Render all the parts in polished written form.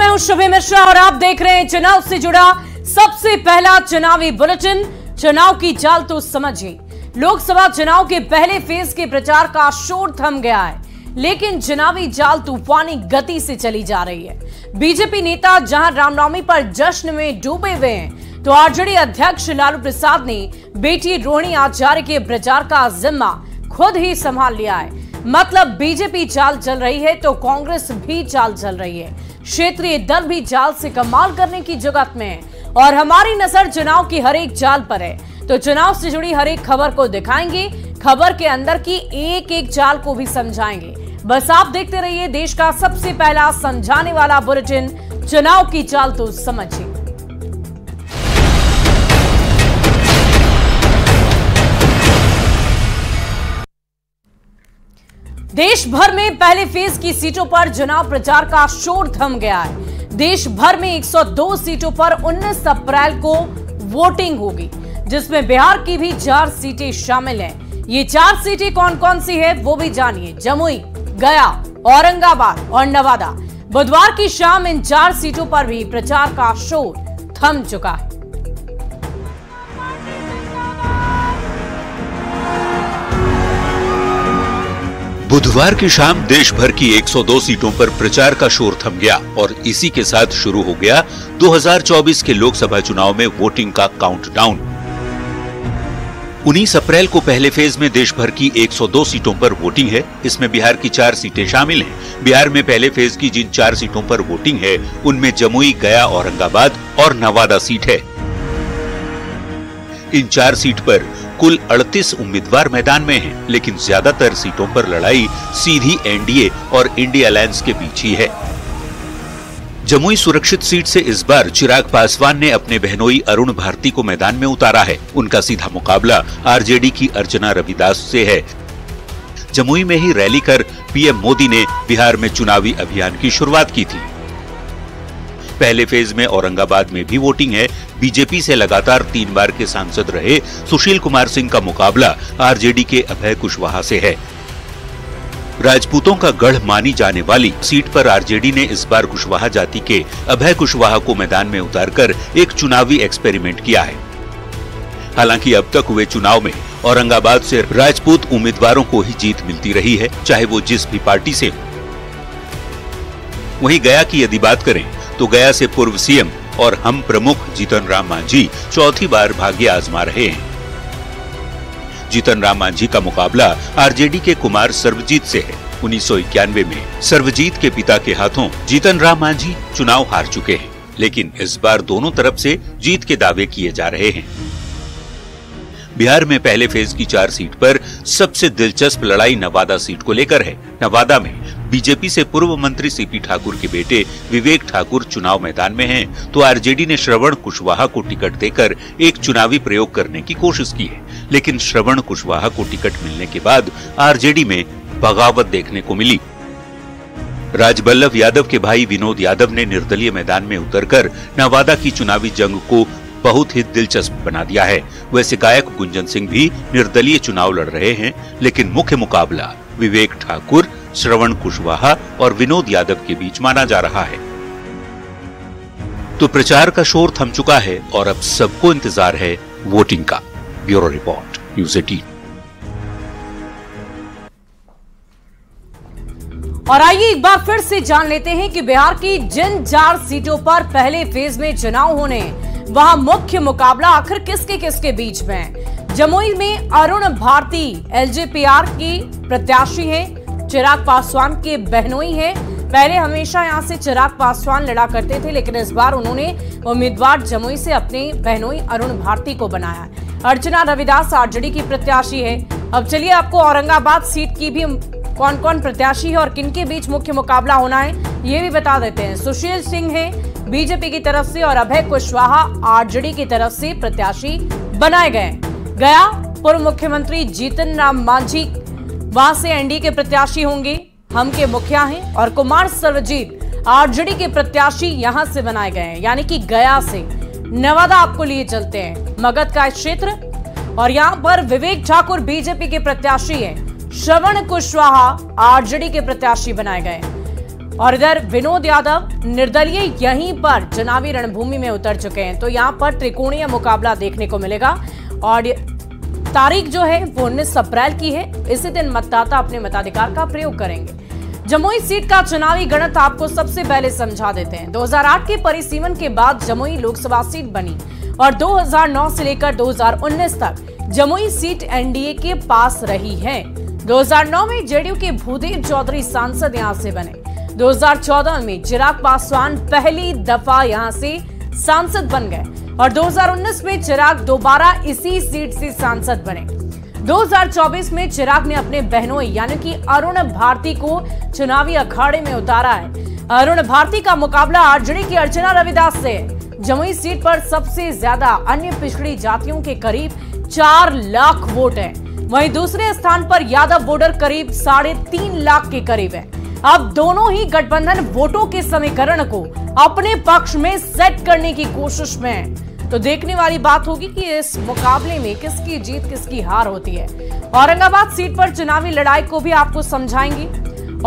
मैं हूं शुभे मिश्रा और आप देख रहे हैं चुनाव से जुड़ा सबसे पहला चुनावी बुलेटिन। चुनाव की चाल तो समझिए। लोकसभा चुनाव के पहले फेज के प्रचार का शोर थम गया है, लेकिन चुनावी चाल तूफानी गति से चली जा रही है। बीजेपी नेता जहां रामनवमी पर जश्न में डूबे हुए हैं, तो आरजेडी अध्यक्ष लालू प्रसाद ने बेटी रोहिणी आचार्य के प्रचार का जिम्मा खुद ही संभाल लिया है। मतलब बीजेपी चाल चल रही है तो कांग्रेस भी चाल चल रही है। क्षेत्रीय दल भी चाल से कमाल करने की जुगत में है और हमारी नजर चुनाव की हर एक चाल पर है। तो चुनाव से जुड़ी हर एक खबर को दिखाएंगे, खबर के अंदर की एक एक चाल को भी समझाएंगे। बस आप देखते रहिए देश का सबसे पहला समझाने वाला बुलेटिन, चुनाव की चाल तो समझिए। देश भर में पहले फेज की सीटों पर चुनाव प्रचार का शोर थम गया है। देश भर में 102 सीटों पर 19 अप्रैल को वोटिंग होगी, जिसमें बिहार की भी 4 सीटें शामिल हैं। ये 4 सीटें कौन कौन सी है वो भी जानिए। जमुई, गया, औरंगाबाद और नवादा। बुधवार की शाम इन 4 सीटों पर भी प्रचार का शोर थम चुका है। बुधवार की शाम देश भर की 102 सीटों पर प्रचार का शोर थम गया और इसी के साथ शुरू हो गया 2024 के लोकसभा चुनाव में वोटिंग का काउंटडाउन। 19 अप्रैल को पहले फेज में देश भर की 102 सीटों पर वोटिंग है। इसमें बिहार की 4 सीटें शामिल हैं। बिहार में पहले फेज की जिन 4 सीटों पर वोटिंग है, उनमें जमुई, गया, औरंगाबाद और नवादा सीट है। इन 4 सीट पर कुल 38 उम्मीदवार मैदान में हैं, लेकिन ज्यादातर सीटों पर लड़ाई सीधी एनडीए और इंडिया अलायंस के बीच ही है। जमुई सुरक्षित सीट से इस बार चिराग पासवान ने अपने बहनोई अरुण भारती को मैदान में उतारा है। उनका सीधा मुकाबला आरजेडी की अर्चना रविदास से है। जमुई में ही रैली कर पीएम मोदी ने बिहार में चुनावी अभियान की शुरुआत की थी। पहले फेज में औरंगाबाद में भी वोटिंग है। बीजेपी से लगातार 3 बार के सांसद रहे सुशील कुमार सिंह का मुकाबला आरजेडी के अभय कुशवाहा से है। राजपूतों का गढ़ मानी जाने वाली सीट पर आरजेडी ने इस बार कुशवाहा जाति के अभय कुशवाहा को मैदान में उतारकर एक चुनावी एक्सपेरिमेंट किया है। हालांकि अब तक हुए चुनाव में औरंगाबाद से राजपूत उम्मीदवारों को ही जीत मिलती रही है, चाहे वो जिस भी पार्टी से हो। वहीं गया की यदि बात करें तो गया से पूर्व सीएम और हम प्रमुख जीतन राम मांझी चौथी बार भाग्य आजमा रहे हैं। जीतन राम मांझी का मुकाबला आरजेडी के कुमार सर्वजीत से है। 1991 में सर्वजीत के पिता के हाथों जीतन राम मांझी चुनाव हार चुके हैं, लेकिन इस बार दोनों तरफ से जीत के दावे किए जा रहे हैं। बिहार में पहले फेज की 4 सीट पर सबसे दिलचस्प लड़ाई नवादा सीट को लेकर है। नवादा में बीजेपी से पूर्व मंत्री सीपी ठाकुर के बेटे विवेक ठाकुर चुनाव मैदान में हैं, तो आरजेडी ने श्रवण कुशवाहा को टिकट देकर एक चुनावी प्रयोग करने की कोशिश की है। लेकिन श्रवण कुशवाहा को टिकट मिलने के बाद आरजेडी में बगावत देखने को मिली। राजबल्लभ यादव के भाई विनोद यादव ने निर्दलीय मैदान में उतरकर नवादा की चुनावी जंग को बहुत ही दिलचस्प बना दिया है। वैसे गायक गुंजन सिंह भी निर्दलीय चुनाव लड़ रहे हैं, लेकिन मुख्य मुकाबला विवेक ठाकुर, श्रवण कुशवाहा और विनोद यादव के बीच माना जा रहा है। तो प्रचार का शोर थम चुका है और अब सबको इंतजार है वोटिंग का। Bureau report, news 18। और आइए एक बार फिर से जान लेते हैं कि बिहार की जिन 4 सीटों पर पहले फेज में चुनाव होने, वहां मुख्य मुकाबला आखिर किसके किसके बीच में है। जमुई में अरुण भारती एलजेपीआर की प्रत्याशी है, चिराग पासवान के बहनोई है। पहले हमेशा यहां से चिराग पासवान लड़ा करते थे, लेकिन इस बार उन्होंने उम्मीदवार जमुई से अपने बहनोई अरुण भारती को बनाया है। अर्चना रविदास आरजेडी की प्रत्याशी है। अब चलिए आपको औरंगाबाद सीट की भी कौन कौन प्रत्याशी है और किनके बीच मुख्य मुकाबला होना है ये भी बता देते हैं। सुशील सिंह है बीजेपी की तरफ से और अभय कुशवाहा आरजेडी की तरफ से प्रत्याशी बनाए गए। गया पूर्व मुख्यमंत्री जीतन राम मांझी वहां से एनडीए के प्रत्याशी होंगे, हम के मुखिया हैं, और कुमार सर्वजीत आरजेडी के प्रत्याशी यहां से बनाए गए हैं, यानी कि गया से। नवादा आपको लिए चलते हैं, मगध का क्षेत्र, और यहां पर विवेक ठाकुर बीजेपी के प्रत्याशी हैं। श्रवण कुशवाहा आरजेडी के प्रत्याशी बनाए गए। और इधर विनोद यादव निर्दलीय यहीं पर चुनावी रणभूमि में उतर चुके हैं। तो यहां पर त्रिकोणीय मुकाबला देखने को मिलेगा और तारीख जो है वो 19 अप्रैल की है। इसी दिन मतदाता अपने मताधिकार का प्रयोग करेंगे। जमुई सीट का चुनावी गणित आपको सबसे पहले समझा देते हैं। 2008 के परिसीमन के बाद जमुई लोकसभा सीट बनी और 2009 से लेकर 2019 तक जमुई सीट एनडीए के पास रही है। 2009 में जेडीयू के भूदेव चौधरी सांसद यहां से बने। 2014 में चिराग पासवान पहली दफा यहां से सांसद बन गए और 2019 में चिराग दोबारा इसी सीट से सांसद बने। 2024 में चिराग ने अपने बहनों यानी कि अरुण भारती को चुनावी अखाड़े में उतारा है। अरुण भारती का मुकाबला आरजेडी की अर्चना रविदास से है। जमुई सीट पर सबसे ज्यादा अन्य पिछड़ी जातियों के करीब 4 लाख वोट है। वहीं दूसरे स्थान पर यादव वोटर करीब 3.5 लाख के करीब है। अब दोनों ही गठबंधन वोटों के समीकरण को अपने पक्ष में सेट करने की कोशिश में है। तो देखने वाली बात होगी कि इस मुकाबले में किसकी जीत किसकी हार होती है। औरंगाबाद सीट पर चुनावी लड़ाई को भी आपको समझाएंगे।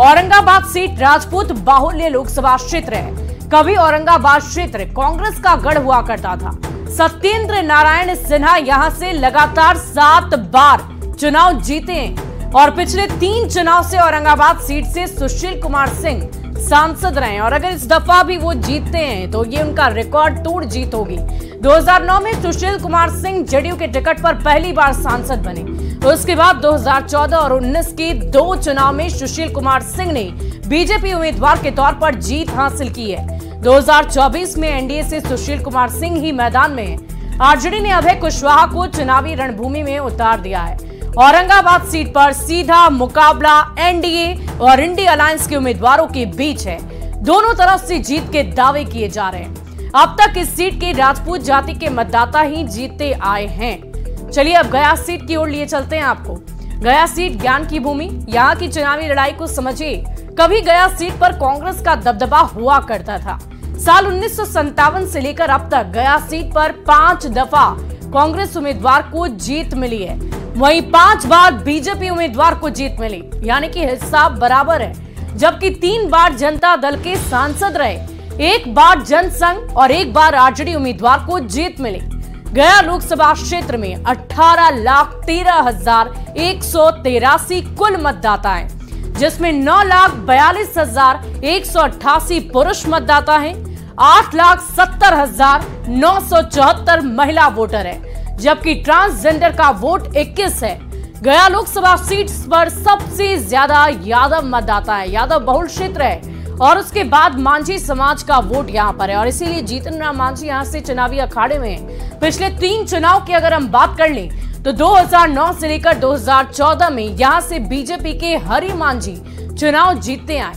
औरंगाबाद सीट राजपूत बाहुल्य लोकसभा क्षेत्र है। कभी औरंगाबाद क्षेत्र कांग्रेस का गढ़ हुआ करता था। सत्येंद्र नारायण सिन्हा यहां से लगातार 7 बार चुनाव जीते और पिछले 3 चुनाव से औरंगाबाद सीट से सुशील कुमार सिंह सांसद रहे और अगर इस दफा भी वो जीतते हैं तो ये उनका रिकॉर्ड तोड़ जीत होगी। 2009 में सुशील कुमार सिंह जेडीयू के टिकट पर पहली बार सांसद बने। उसके बाद 2014 और 19 के 2 चुनाव में सुशील कुमार सिंह ने बीजेपी उम्मीदवार के तौर पर जीत हासिल की है। 2024 में एनडीए से सुशील कुमार सिंह ही मैदान में है। आरजेडी ने अभय कुशवाहा को चुनावी रणभूमि में उतार दिया है। औरंगाबाद सीट पर सीधा मुकाबला एनडीए और इंडी अलायंस के उम्मीदवारों के बीच है। दोनों तरफ से जीत के दावे किए जा रहे हैं। अब तक इस सीट के राजपूत जाति के मतदाता ही जीतते आए हैं। चलिए अब गया सीट की ओर लिए चलते हैं आपको। गया सीट ज्ञान की भूमि, यहाँ की चुनावी लड़ाई को समझिए। कभी गया सीट पर कांग्रेस का दबदबा हुआ करता था। साल 1957 से लेकर अब तक गया सीट पर 5 दफा कांग्रेस उम्मीदवार को जीत मिली है। वहीं 5 बार बीजेपी उम्मीदवार को जीत मिली, यानी कि हिसाब बराबर है। जबकि 3 बार जनता दल के सांसद रहे, 1 बार जनसंघ और 1 बार आरजेडी उम्मीदवार को जीत मिली। गया लोकसभा क्षेत्र में 18,13,183 कुल मतदाता हैं, जिसमें 9,42,188 पुरुष मतदाता हैं, 8,70,974 महिला वोटर है, जबकि ट्रांसजेंडर का वोट 21 है। गया लोकसभा सीट पर सबसे ज्यादा यादव मतदाता है। यादव बहुल क्षेत्र है और उसके बाद मांझी समाज का वोट यहां पर है और इसीलिए जीतन राम मांझी यहां से चुनावी अखाड़े में है। पिछले 3 चुनाव की अगर हम बात कर लें तो 2009 से लेकर 2014 में यहां से बीजेपी के हरि मांझी चुनाव जीतते आए।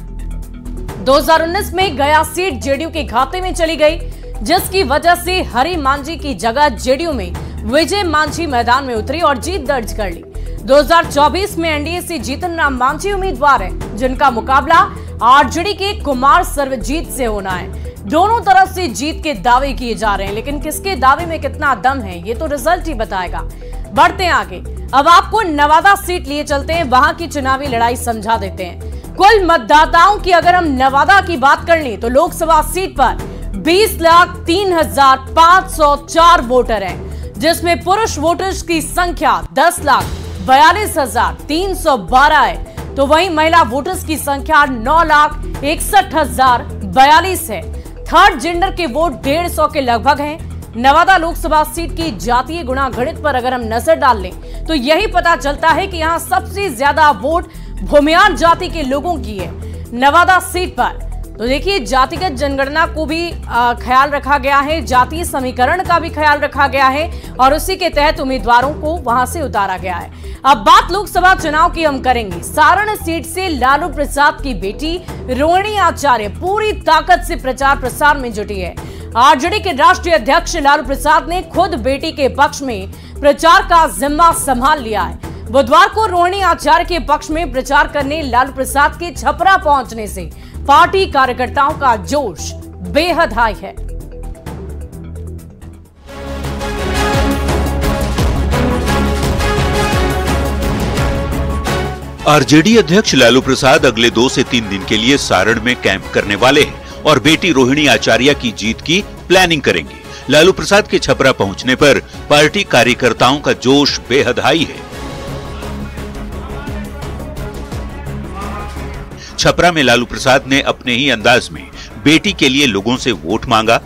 2019 में गया सीट जेडीयू के खाते में चली गई, जिसकी वजह से हरि मांझी की जगह जेडीयू में विजय मांझी मैदान में उतरी और जीत दर्ज कर ली। 2024 में एनडीए से जीतन राम मांझी उम्मीदवार हैं, जिनका मुकाबला आरजेडी के कुमार सर्वजीत से होना है। दोनों तरफ से जीत के दावे किए जा रहे हैं, लेकिन किसके दावे में कितना दम है ये तो रिजल्ट ही बताएगा। बढ़ते हैं आगे। अब आपको नवादा सीट लिए चलते हैं, वहां की चुनावी लड़ाई समझा देते हैं। कुल मतदाताओं की अगर हम नवादा की बात कर लें तो लोकसभा सीट पर 20,03,504 वोटर हैं, जिसमें पुरुष वोटर्स की संख्या 10,42,312 है, तो वहीं महिला वोटर्स की संख्या 9,61,042 है। थर्ड जेंडर के वोट 150 के लगभग हैं। नवादा लोकसभा सीट की जातीय गुणागणित पर अगर हम नजर डाल लें तो यही पता चलता है कि यहां सबसे ज्यादा वोट भूमियार जाति के लोगों की है नवादा सीट पर। तो देखिए, जातिगत जनगणना को भी ख्याल रखा गया है, जातीय समीकरण का भी ख्याल रखा गया है और उसी के तहत उम्मीदवारों को वहां से उतारा गया है। अब बात लोकसभा चुनाव की हम करेंगे। सारण सीट से लालू प्रसाद की बेटी रोहिणी आचार्य पूरी ताकत से प्रचार प्रसार में जुटी है। आरजेडी के राष्ट्रीय अध्यक्ष लालू प्रसाद ने खुद बेटी के पक्ष में प्रचार का जिम्मा संभाल लिया है। बुधवार को रोहिणी आचार्य के पक्ष में प्रचार करने लालू प्रसाद के छपरा पहुंचने से पार्टी कार्यकर्ताओं का जोश बेहद हाई है। आरजेडी अध्यक्ष लालू प्रसाद अगले 2 से 3 दिन के लिए सारण में कैंप करने वाले हैं और बेटी रोहिणी आचार्य की जीत की प्लानिंग करेंगे। लालू प्रसाद के छपरा पहुंचने पर पार्टी कार्यकर्ताओं का जोश बेहद हाई है। छपरा में लालू प्रसाद ने अपने ही अंदाज में बेटी के लिए लोगों से वोट मांगा।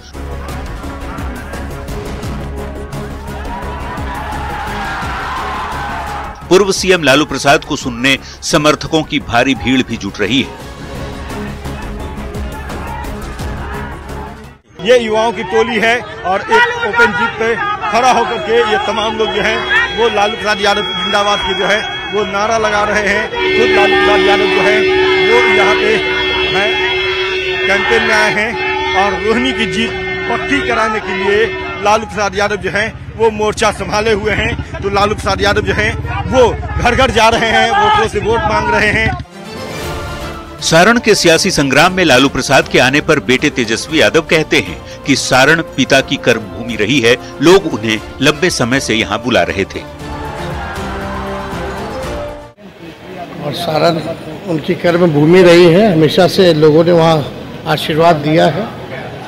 पूर्व सीएम लालू प्रसाद को सुनने समर्थकों की भारी भीड़ भी जुट रही है। ये युवाओं की टोली है और एक ओपन जीप पे खड़ा होकर के ये तमाम लोग जो हैं वो लालू प्रसाद यादव जिंदाबाद की जो है वो नारा लगा रहे हैं। खुद लालू प्रसाद यादव जो है वो यहाँ पे है कैंपेन में आए हैं और रोहिणी की जीत पक्की कराने के लिए लालू प्रसाद यादव जो है वो मोर्चा संभाले हुए हैं। तो लालू प्रसाद यादव जो है वो घर घर जा रहे हैं, वोटरों से वोट मांग रहे हैं। सारण के सियासी संग्राम में लालू प्रसाद के आने पर बेटे तेजस्वी यादव कहते हैं कि सारण पिता की कर्मभूमि रही है, लोग उन्हें लंबे समय से यहाँ बुला रहे थे और सारण उनकी कर्मभूमि रही है। हमेशा से लोगों ने वहाँ आशीर्वाद दिया है।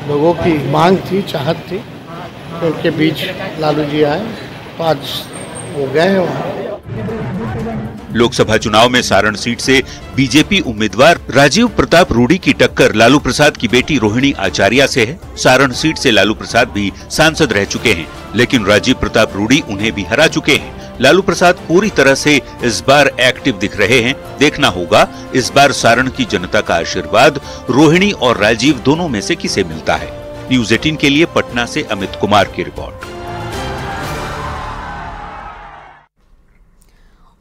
लोगों की मांग थी, चाहत थी कि उनके बीच लालू जी आए, तो आज वो गए हैं वहाँ। लोकसभा चुनाव में सारण सीट से बीजेपी उम्मीदवार राजीव प्रताप रूडी की टक्कर लालू प्रसाद की बेटी रोहिणी आचार्य से है। सारण सीट से लालू प्रसाद भी सांसद रह चुके हैं, लेकिन राजीव प्रताप रूडी उन्हें भी हरा चुके हैं। लालू प्रसाद पूरी तरह से इस बार एक्टिव दिख रहे हैं। देखना होगा इस बार सारण की जनता का आशीर्वाद रोहिणी और राजीव दोनों में से किसे मिलता है। न्यूज़ 18 के लिए पटना से अमित कुमार की रिपोर्ट।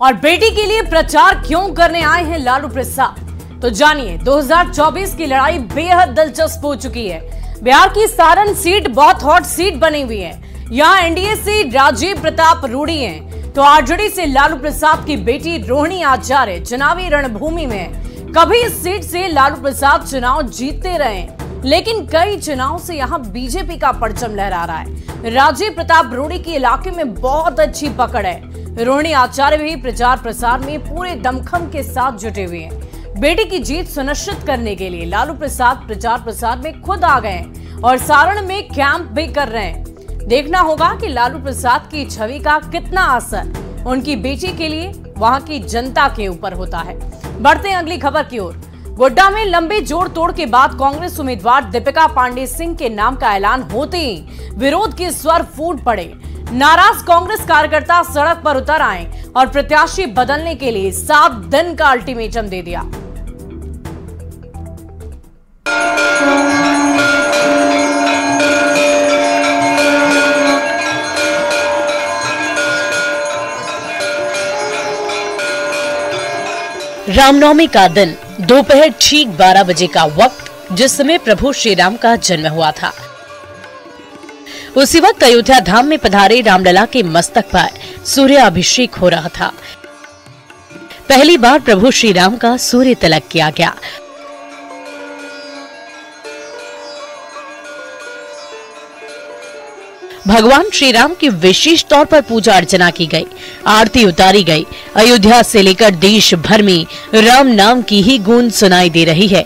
और बेटी के लिए प्रचार क्यों करने आए हैं लालू प्रसाद, तो जानिए। 2024 की लड़ाई बेहद दिलचस्प हो चुकी है। बिहार की सारण सीट बहुत हॉट सीट बनी हुई है। यहाँ एनडीए से राजीव प्रताप रूडी हैं, तो आरजेडी से लालू प्रसाद की बेटी रोहिणी आचार्य चुनावी रणभूमि में। कभी इस सीट से लालू प्रसाद चुनाव जीतते रहे, लेकिन कई चुनाव से यहाँ बीजेपी का परचम लहरा रहा है। राजीव प्रताप रूडी के इलाके में बहुत अच्छी पकड़ है। रोहिणी आचार्य भी प्रचार प्रसार में पूरे दमखम के साथ जुटे हुए हैं। बेटी की जीत सुनिश्चित करने के लिए लालू प्रसाद प्रचार प्रसार में खुद आ गए और सारण में कैंप भी कर रहे हैं। देखना होगा कि लालू प्रसाद की छवि का कितना असर उनकी बेटी के लिए वहां की जनता के ऊपर होता है। बढ़ते हैं अगली खबर की ओर। गोड्डा में लंबे जोड़ तोड़ के बाद कांग्रेस उम्मीदवार दीपिका पांडे सिंह के नाम का ऐलान होते ही विरोध के स्वर फूट पड़े। नाराज कांग्रेस कार्यकर्ता सड़क पर उतर आए और प्रत्याशी बदलने के लिए 7 दिन का अल्टीमेटम दे दिया। रामनवमी का दिन, दोपहर ठीक 12 बजे का वक्त, जिस समय प्रभु श्री राम का जन्म हुआ था। उसी वक्त अयोध्या धाम में पधारे रामलला के मस्तक पर सूर्य अभिषेक हो रहा था। पहली बार प्रभु श्री राम का सूर्य तिलक किया गया। भगवान श्री राम की विशेष तौर पर पूजा अर्चना की गई, आरती उतारी गई। अयोध्या से लेकर देश भर में राम नाम की ही गूंज सुनाई दे रही है।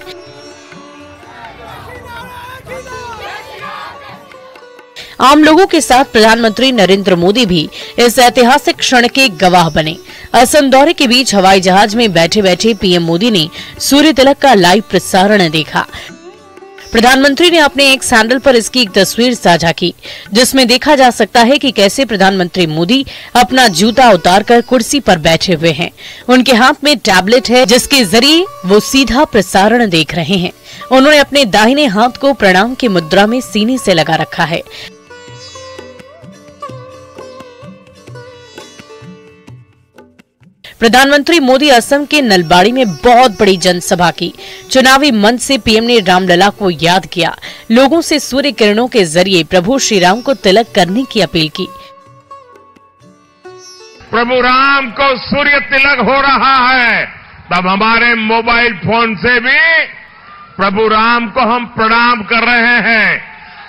आम लोगों के साथ प्रधानमंत्री नरेंद्र मोदी भी इस ऐतिहासिक क्षण के गवाह बने। असम दौरे के बीच हवाई जहाज में बैठे बैठे पीएम मोदी ने सूर्य तिलक का लाइव प्रसारण देखा। प्रधानमंत्री ने अपने एक सैंडल पर इसकी एक तस्वीर साझा की, जिसमें देखा जा सकता है कि कैसे प्रधानमंत्री मोदी अपना जूता उतारकर कुर्सी पर बैठे हुए हैं। उनके हाथ में टैबलेट है, जिसके जरिए वो सीधा प्रसारण देख रहे हैं। उन्होंने अपने दाहिने हाथ को प्रणाम की मुद्रा में सीने से लगा रखा है। प्रधानमंत्री मोदी असम के नलबाड़ी में बहुत बड़ी जनसभा की। चुनावी मंच से पीएम ने रामलला को याद किया, लोगों से सूर्य किरणों के जरिए प्रभु श्री राम को तिलक करने की अपील की। प्रभु राम को सूर्य तिलक हो रहा है, तब हमारे मोबाइल फोन से भी प्रभु राम को हम प्रणाम कर रहे हैं।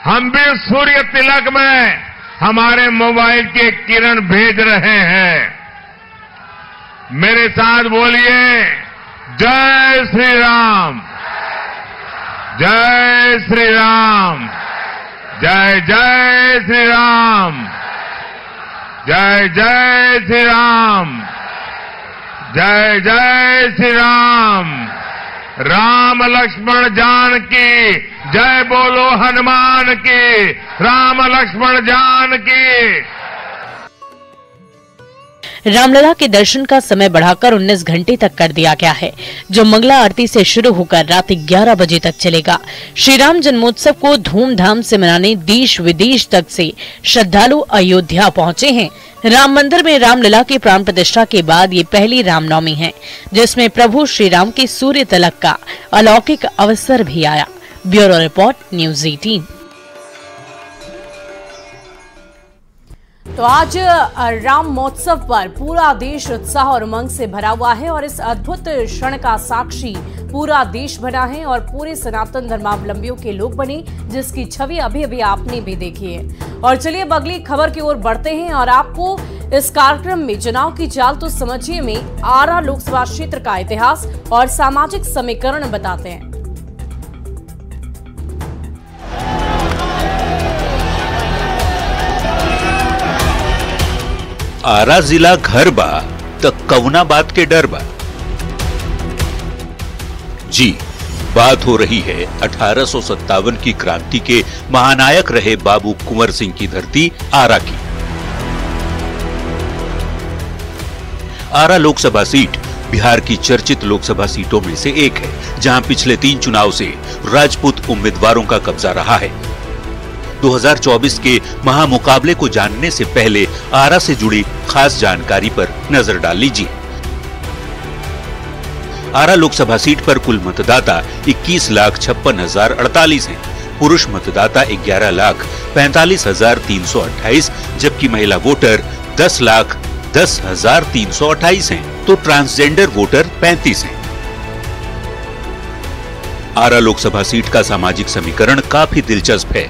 हम भी सूर्य तिलक में हमारे मोबाइल के किरण भेज रहे हैं। मेरे साथ बोलिए, जय श्री राम, जय श्री राम, जय जय श्री राम, जय जय श्री राम, जय जय श्री राम। राम लक्ष्मण जानकी, जय बोलो हनुमान की, राम लक्ष्मण जानकी। रामलला के दर्शन का समय बढ़ाकर 19 घंटे तक कर दिया गया है, जो मंगला आरती से शुरू होकर रात 11 बजे तक चलेगा। श्री राम जन्मोत्सव को धूमधाम से मनाने देश विदेश तक से श्रद्धालु अयोध्या पहुंचे हैं। राम मंदिर में रामलला की प्राण प्रतिष्ठा के बाद ये पहली रामनवमी है, जिसमें प्रभु श्री राम के सूर्य तिलक का अलौकिक अवसर भी आया। Bureau report, news 18। तो आज राम महोत्सव पर पूरा देश उत्साह और उमंग से भरा हुआ है और इस अद्भुत क्षण का साक्षी पूरा देश बना है और पूरे सनातन धर्मावलंबियों के लोग बने, जिसकी छवि अभी अभी आपने भी देखी है। और चलिए अब अगली खबर की ओर बढ़ते हैं और आपको इस कार्यक्रम में चुनाव की चाल तो समझिए में आरा लोकसभा क्षेत्र का इतिहास और सामाजिक समीकरण बताते हैं। आरा जिला घर बा त कवना बात के डर बा। जी, बात हो रही है 1857 की क्रांति के महानायक रहे बाबू कुंवर सिंह की धरती आरा की। आरा लोकसभा सीट बिहार की चर्चित लोकसभा सीटों में से एक है, जहां पिछले 3 चुनाव से राजपूत उम्मीदवारों का कब्जा रहा है। 2024 के महामुकाबले को जानने से पहले आरा से जुड़ी खास जानकारी पर नजर डाल लीजिए। आरा लोकसभा सीट पर कुल मतदाता 21,56,048 हैं। पुरुष मतदाता 11,45,328, जबकि महिला वोटर 10,10,328 हैं, तो ट्रांसजेंडर वोटर 35 हैं। आरा लोकसभा सीट का सामाजिक समीकरण काफी दिलचस्प है।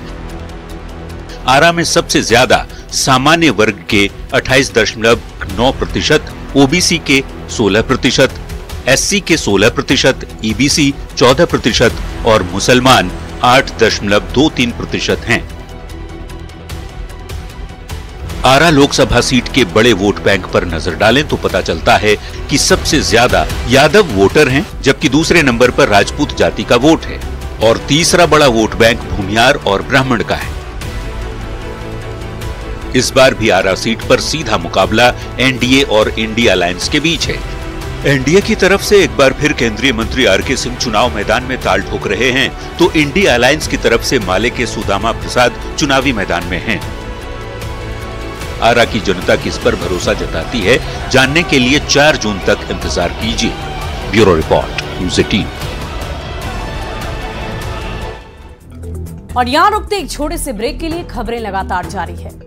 आरा में सबसे ज्यादा सामान्य वर्ग के 28.9%, ओबीसी के 16%, एससी के 16%, ईबीसी 14% और मुसलमान 8.23% हैं। आरा लोकसभा सीट के बड़े वोट बैंक पर नजर डालें तो पता चलता है कि सबसे ज्यादा यादव वोटर हैं, जबकि दूसरे नंबर पर राजपूत जाति का वोट है और तीसरा बड़ा वोट बैंक भूमियार और ब्राह्मण का है। इस बार भी आरा सीट पर सीधा मुकाबला एनडीए और इंडिया अलायंस के बीच है। एनडीए की तरफ से एक बार फिर केंद्रीय मंत्री आरके सिंह चुनाव मैदान में ताल ठोक रहे हैं, तो इंडिया अलायंस की तरफ से माले के सुदामा प्रसाद चुनावी मैदान में हैं। आरा की जनता किस पर भरोसा जताती है, जानने के लिए 4 जून तक इंतजार कीजिए। Bureau report, news 18। और यहाँ रुकते एक छोटे से ब्रेक के लिए खबरें लगातार जारी है।